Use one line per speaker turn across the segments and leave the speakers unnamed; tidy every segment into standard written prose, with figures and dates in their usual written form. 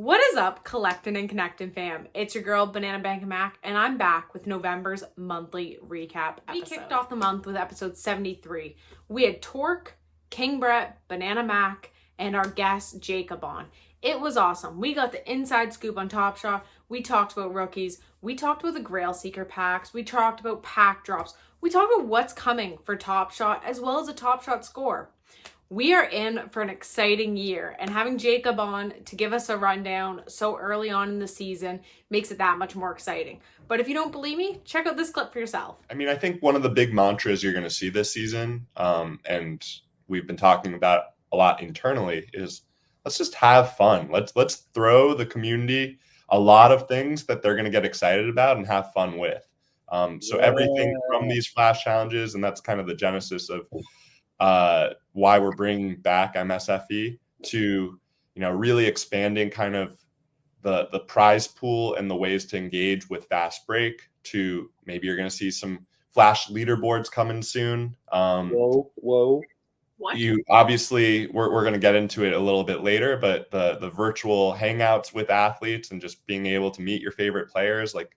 What is up, Collectin and Connectin fam? It's your girl, Banana Bank and Mac, and I'm back with November's monthly recap episode. We kicked off the month with episode 73. We had Torque, King Brett, Banana Mac, and our guest, Jacob on. It was awesome. We got the inside scoop on TopShot. We talked about rookies. We talked about the Grail Seeker packs. We talked about pack drops. We talked about what's coming for TopShot, as well as a TopShot score. We are in for an exciting year, and having Jacob on to give us a rundown so early on in the season makes it that much more exciting. But if you don't believe me, check out this clip for yourself.
I mean, I think one of the big mantras you're going to see this season, and we've been talking about a lot internally, is let's just have fun. Let's throw the community a lot of things that they're going to get excited about and have fun with. So everything from these flash challenges, and that's kind of the genesis of why we're bringing back MSFE to, really expanding kind of the prize pool and the ways to engage with fast break, to maybe you're going to see some flash leaderboards coming soon.
Whoa.
What?
You obviously, we're going to get into it a little bit later, but the virtual hangouts with athletes and just being able to meet your favorite players, like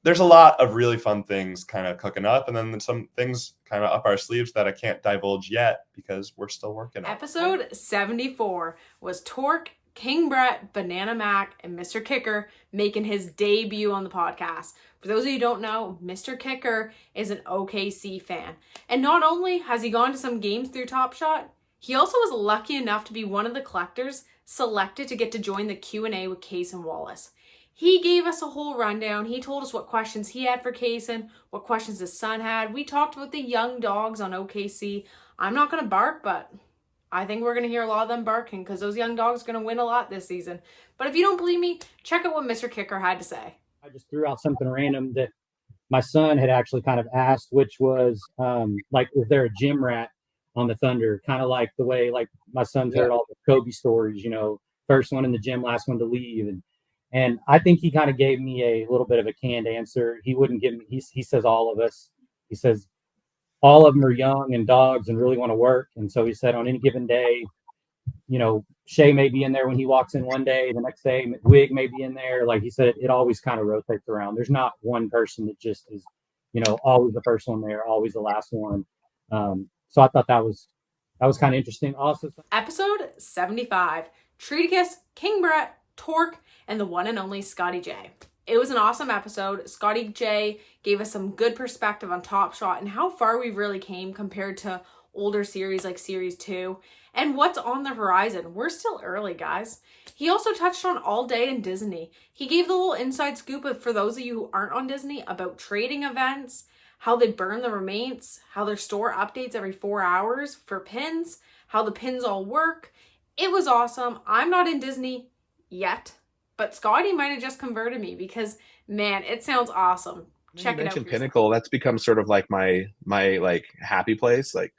there's a lot of really fun things kind of cooking up, and then some things kind of up our sleeves that I can't divulge yet because we're still working on it.
Episode 74 was Torque, King Brett, Banana Mac, and Mr. Kicker making his debut on the podcast. For those of you who don't know, Mr. Kicker is an OKC fan. And not only has he gone to some games through TopShot, he also was lucky enough to be one of the collectors selected to get to join the Q&A with Case and Wallace. He gave us a whole rundown. He told us what questions he had for Kaysen, what questions his son had. We talked about the young dogs on OKC. I'm not going to bark, but I think we're going to hear a lot of them barking because those young dogs are going to win a lot this season. But if you don't believe me, check out what Mr. Kicker had to say.
I just threw out something random that my son had actually kind of asked, which was is there a gym rat on the Thunder? Kind of like the way my son's heard all the Kobe stories, first one in the gym, last one to leave. And I think he kind of gave me a little bit of a canned answer. He wouldn't give me, he says all of us. He says all of them are young and dogs and really want to work. And so he said on any given day, Shea may be in there when he walks in one day, the next day Wig may be in there. Like he said, it always kind of rotates around. There's not one person that just is, always the first one there, always the last one. So I thought that was kind of interesting. Also,
episode 75, Treaticus, King Brett, Torque, and the one and only Scotty J. It was an awesome episode. Scotty J gave us some good perspective on TopShot and how far we really came compared to older series like Series 2 and what's on the horizon. We're still early, guys. He also touched on All Day and Disney. He gave the little inside scoop for those of you who aren't on Disney about trading events, how they burn the remains, how their store updates every 4 hours for pins, how the pins all work. It was awesome. I'm not in Disney yet, but Scotty might have just converted me because, man, it sounds awesome. Check it out. You mentioned
Pinnacle. That's become sort of like my happy place. Like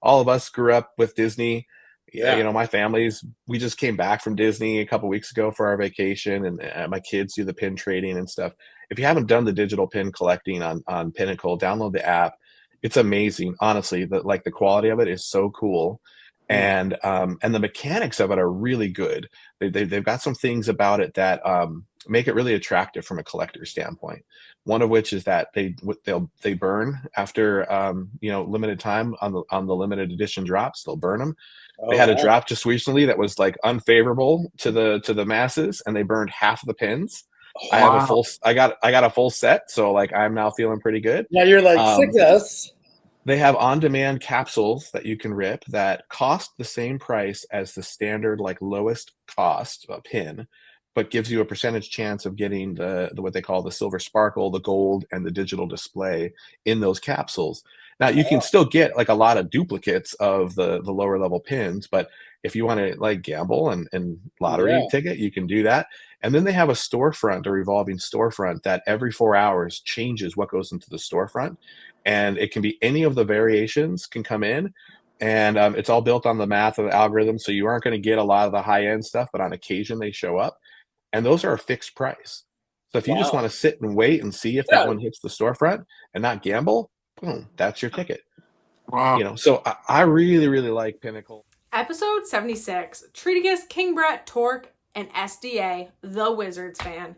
all of us grew up with Disney. Yeah. My families, we just came back from Disney a couple weeks ago for our vacation, and my kids do the pin trading and stuff. If you haven't done the digital pin collecting on Pinnacle, download the app. It's amazing. Honestly, the quality of it is so cool. And the mechanics of it are really good. They've got some things about it that make it really attractive from a collector standpoint. One of which is that they burn after limited time on the limited edition drops. They'll burn them. They had a drop just recently that was unfavorable to the masses, and they burned half of the pins. Wow. I got a full set, so I'm now feeling pretty good.
Yeah, you're success.
They have on-demand capsules that you can rip that cost the same price as the standard, lowest cost pin, but gives you a percentage chance of getting the what they call the silver sparkle, the gold, and the digital display in those capsules. Now, you can still get a lot of duplicates of the lower level pins, but if you want to gamble and lottery ticket, you can do that. And then they have a storefront, a revolving storefront that every 4 hours changes what goes into the storefront. And it can be any of the variations can come in, and it's all built on the math of the algorithm. So you aren't going to get a lot of the high end stuff, but on occasion they show up, and those are a fixed price. So if you just want to sit and wait and see if that one hits the storefront and not gamble, boom, that's your ticket. Wow. So I really, really like Pinnacle.
Episode 76, Treaticus, King Brett, Torque, and SDA, the Wizards fan.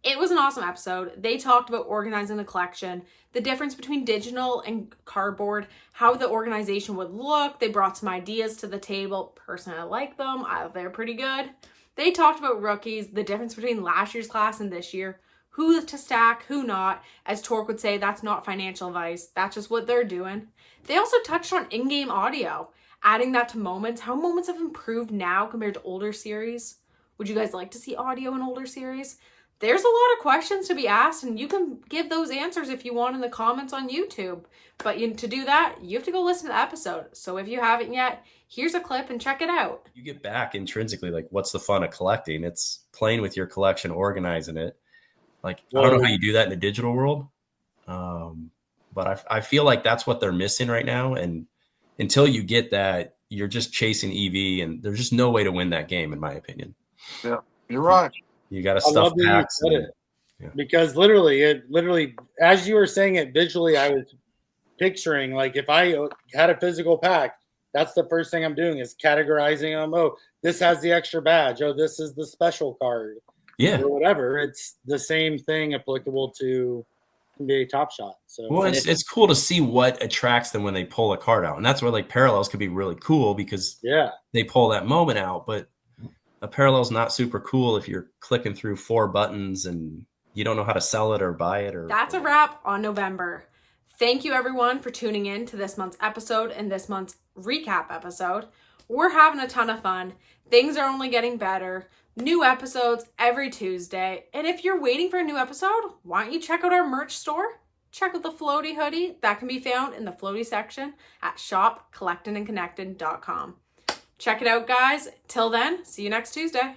It was an awesome episode. They talked about organizing the collection, the difference between digital and cardboard, how the organization would look. They brought some ideas to the table. Personally, I like them. They're pretty good. They talked about rookies, the difference between last year's class and this year, who to stack, who not. As Torque would say, that's not financial advice. That's just what they're doing. They also touched on in-game audio, adding that to moments, how moments have improved now compared to older series. Would you guys like to see audio in older series? There's a lot of questions to be asked, and you can give those answers if you want in the comments on YouTube. But to do that, you have to go listen to the episode. So if you haven't yet, here's a clip and check it out.
You get back intrinsically, like, what's the fun of collecting? It's playing with your collection, organizing it. Like, I don't know how you do that in the digital world, but I feel like that's what they're missing right now. And until you get that, you're just chasing EV, and there's just no way to win that game, in my opinion.
Yeah, you're right.
You got to
I
stuff
love that you
packs.
said it. Yeah. Because literally, as you were saying it visually, I was picturing, like, if I had a physical pack, that's the first thing I'm doing is categorizing them. Oh, this has the extra badge. Oh, this is the special card.
Yeah.
Or whatever. It's the same thing applicable to NBA TopShot. So
well, it's cool to see what attracts them when they pull a card out. And that's where, like, parallels could be really cool because they pull that moment out. But a parallel's not super cool if you're clicking through 4 buttons and you don't know how to sell it or buy it.
That's a wrap on November. Thank you, everyone, for tuning in to this month's episode and this month's recap episode. We're having a ton of fun. Things are only getting better. New episodes every Tuesday. And if you're waiting for a new episode, why don't you check out our merch store? Check out the Floaty hoodie. That can be found in the Floaty section at shopcollectinandconnectin.com. Check it out, guys. Till then, see you next Tuesday.